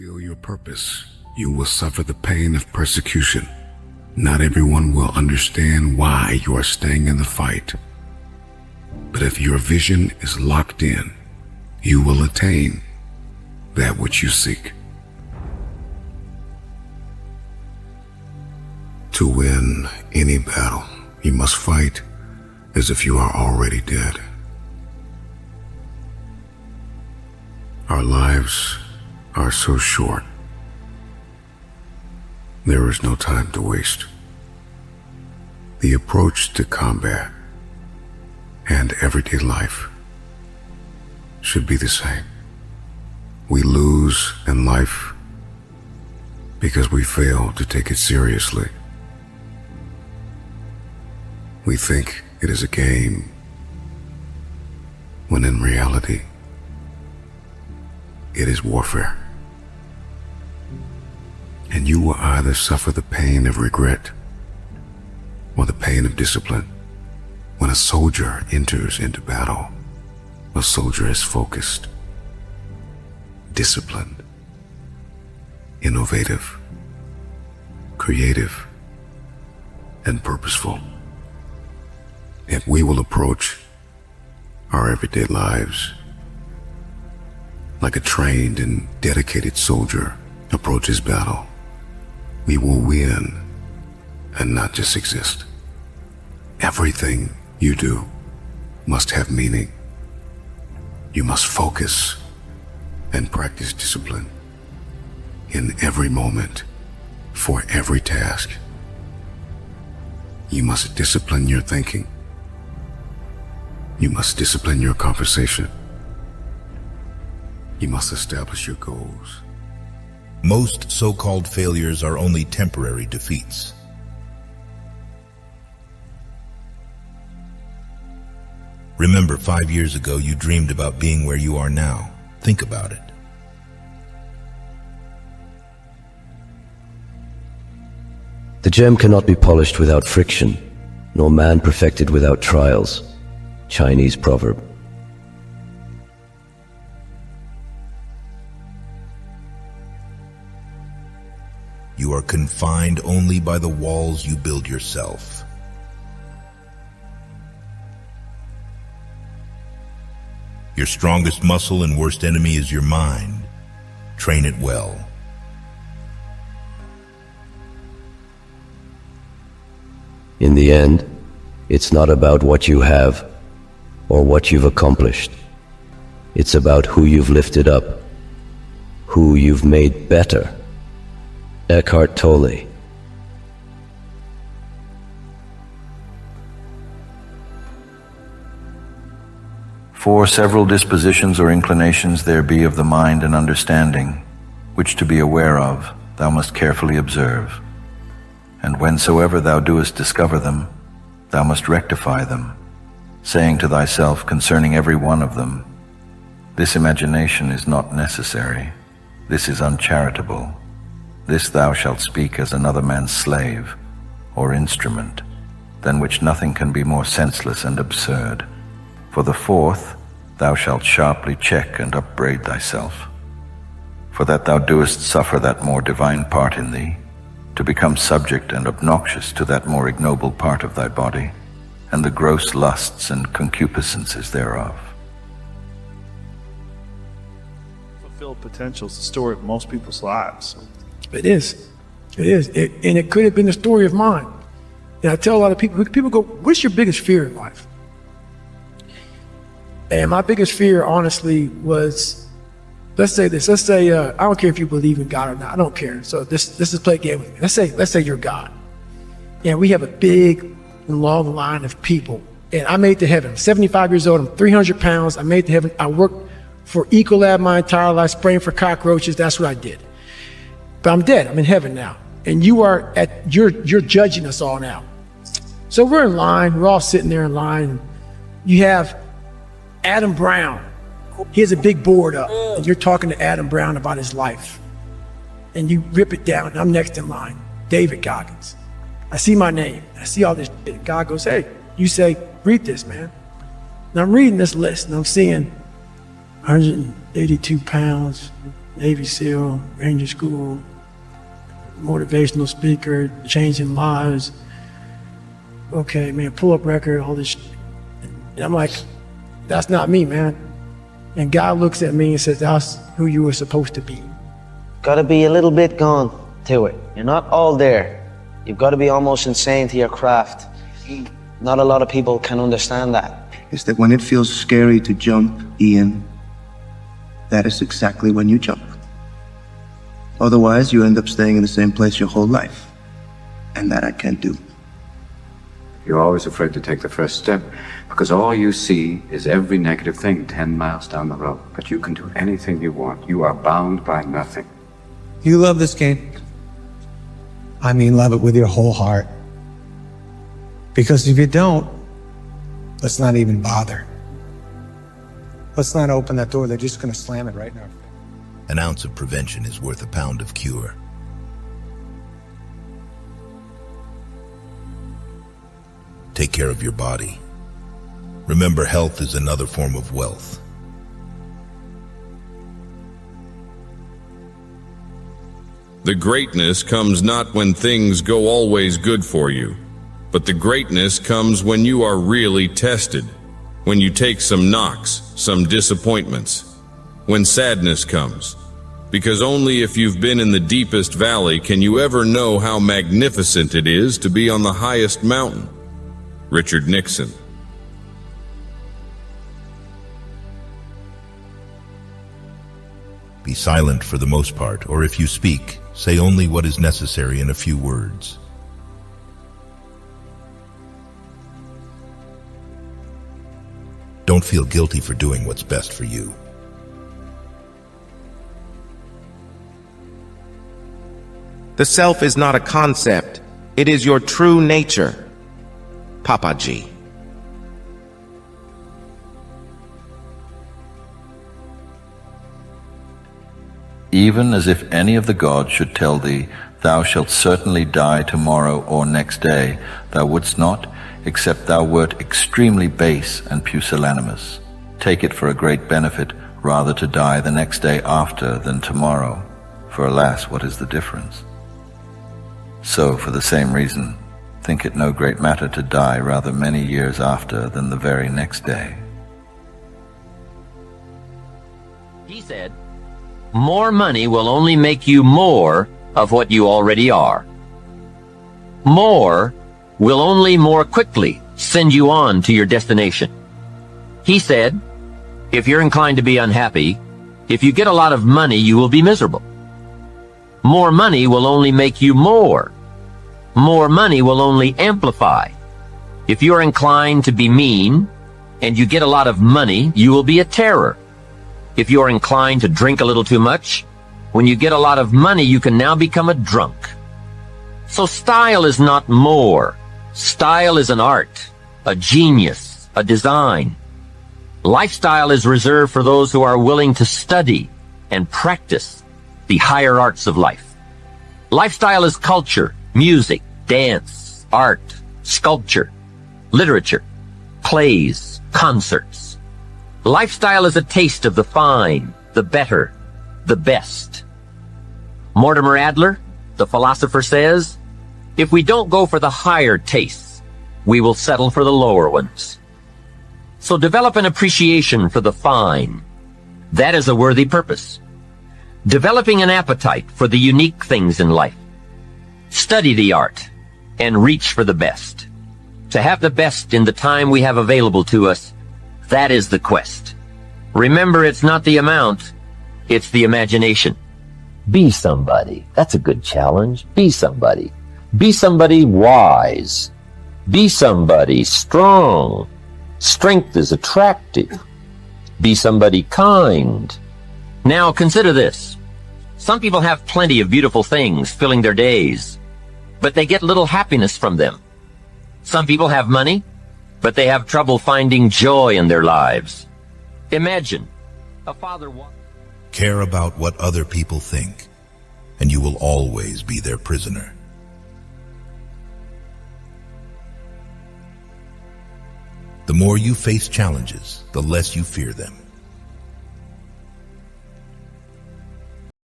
fulfill your purpose, you will suffer the pain of persecution. Not everyone will understand why you are staying in the fight. But if your vision is locked in, you will attain that which you seek. To win any battle, you must fight as if you are already dead. Our lives are so short. There is no time to waste. The approach to combat and everyday life should be the same. We lose in life because we fail to take it seriously. We think it is a game, when in reality, it is warfare. And you will either suffer the pain of regret or the pain of discipline. When a soldier enters into battle, a soldier is focused, disciplined, innovative, creative, and purposeful. If we will approach our everyday lives like a trained and dedicated soldier approaches battle, we will win and not just exist. Everything you do must have meaning. You must focus and practice discipline in every moment for every task. You must discipline your thinking. You must discipline your conversation. You must establish your goals. Most so-called failures are only temporary defeats. Remember, 5 years ago you dreamed about being where you are now. Think about it. The gem cannot be polished without friction, nor man perfected without trials. Chinese proverb. You are confined only by the walls you build yourself. Your strongest muscle and worst enemy is your mind. Train it well. In the end, it's not about what you have or what you've accomplished. It's about who you've lifted up, who you've made better. Eckhart Tolle. For several dispositions or inclinations there be of the mind and understanding, which to be aware of thou must carefully observe. And whensoever thou doest discover them, thou must rectify them, saying to thyself concerning every one of them, this imagination is not necessary, this is uncharitable, this thou shalt speak as another man's slave, or instrument, than which nothing can be more senseless and absurd. For the fourth, thou shalt sharply check and upbraid thyself, for that thou doest suffer that more divine part in thee, to become subject and obnoxious to that more ignoble part of thy body, and the gross lusts and concupiscences thereof. Fulfilled potential is the story of most people's lives. It is. It is. And it could have been the story of mine. And I tell a lot of people go, what's your biggest fear in life? And my biggest fear, honestly, was, let's say this. Let's say, I don't care if you believe in God or not. I don't care. So this is play a game with me. Let's say you're God. And we have a big and long line of people. And I made it to heaven. I'm 75 years old. I'm 300 pounds. I made it to heaven. I worked for Ecolab my entire life, spraying for cockroaches. That's what I did. But I'm dead. I'm in heaven now. And you're judging us all now. So we're in line. We're all sitting there in line. You have Adam Brown. He has a big board up, and you're talking to Adam Brown about his life. And you rip it down, and I'm next in line, David Goggins. I see my name. I see all this shit. God goes, hey, you say, read this, man. And I'm reading this list, and I'm seeing 182 pounds, Navy SEAL, Ranger School, motivational speaker, changing lives. Okay, man, pull-up record, all this. And I'm like, that's not me, man. And God looks at me and says, that's who you were supposed to be. Got to be a little bit gone to it. You're not all there. You've got to be almost insane to your craft. Not a lot of people can understand that. Is that when it feels scary to jump, Ian, that is exactly when you jump. Otherwise, you end up staying in the same place your whole life. And that I can't do. You're always afraid to take the first step because all you see is every negative thing 10 miles down the road. But you can do anything you want. You are bound by nothing. You love this game. I mean, love it with your whole heart. Because if you don't, let's not even bother. Let's not open that door. They're just going to slam it right now. An ounce of prevention is worth a pound of cure. Take care of your body. Remember, health is another form of wealth. The greatness comes not when things go always good for you, but the greatness comes when you are really tested, when you take some knocks, some disappointments, when sadness comes. Because only if you've been in the deepest valley can you ever know how magnificent it is to be on the highest mountain. Richard Nixon. Be silent for the most part, or if you speak, say only what is necessary in a few words. Don't feel guilty for doing what's best for you. The self is not a concept. It is your true nature. Papa G. Even as if any of the gods should tell thee, thou shalt certainly die tomorrow or next day, thou wouldst not, except thou wert extremely base and pusillanimous. Take it for a great benefit rather to die the next day after than tomorrow, for alas, what is the difference? So, for the same reason, think it no great matter to die rather many years after than the very next day. He said, more money will only make you more of what you already are. More will only more quickly send you on to your destination. He said, if you're inclined to be unhappy, if you get a lot of money, you will be miserable. More money will only make you more. More money will only amplify. If you're inclined to be mean, and you get a lot of money, you will be a terror. If you're inclined to drink a little too much, when you get a lot of money, you can now become a drunk. So style is not more. Style is an art, a genius, a design. Lifestyle is reserved for those who are willing to study and practice the higher arts of life. Lifestyle is culture, music, dance, art, sculpture, literature, plays, concerts. Lifestyle is a taste of the fine, the better, the best. Mortimer Adler, the philosopher, says, if we don't go for the higher tastes, we will settle for the lower ones. So develop an appreciation for the fine. That is a worthy purpose. Developing an appetite for the unique things in life. Study the art and reach for the best. To have the best in the time we have available to us, that is the quest. Remember, it's not the amount, it's the imagination. Be somebody. That's a good challenge. Be somebody. Be somebody wise. Be somebody strong. Strength is attractive. Be somebody kind. Now consider this. Some people have plenty of beautiful things filling their days, but they get little happiness from them. Some people have money, but they have trouble finding joy in their lives. Imagine a father... Care about what other people think, and you will always be their prisoner. The more you face challenges, the less you fear them.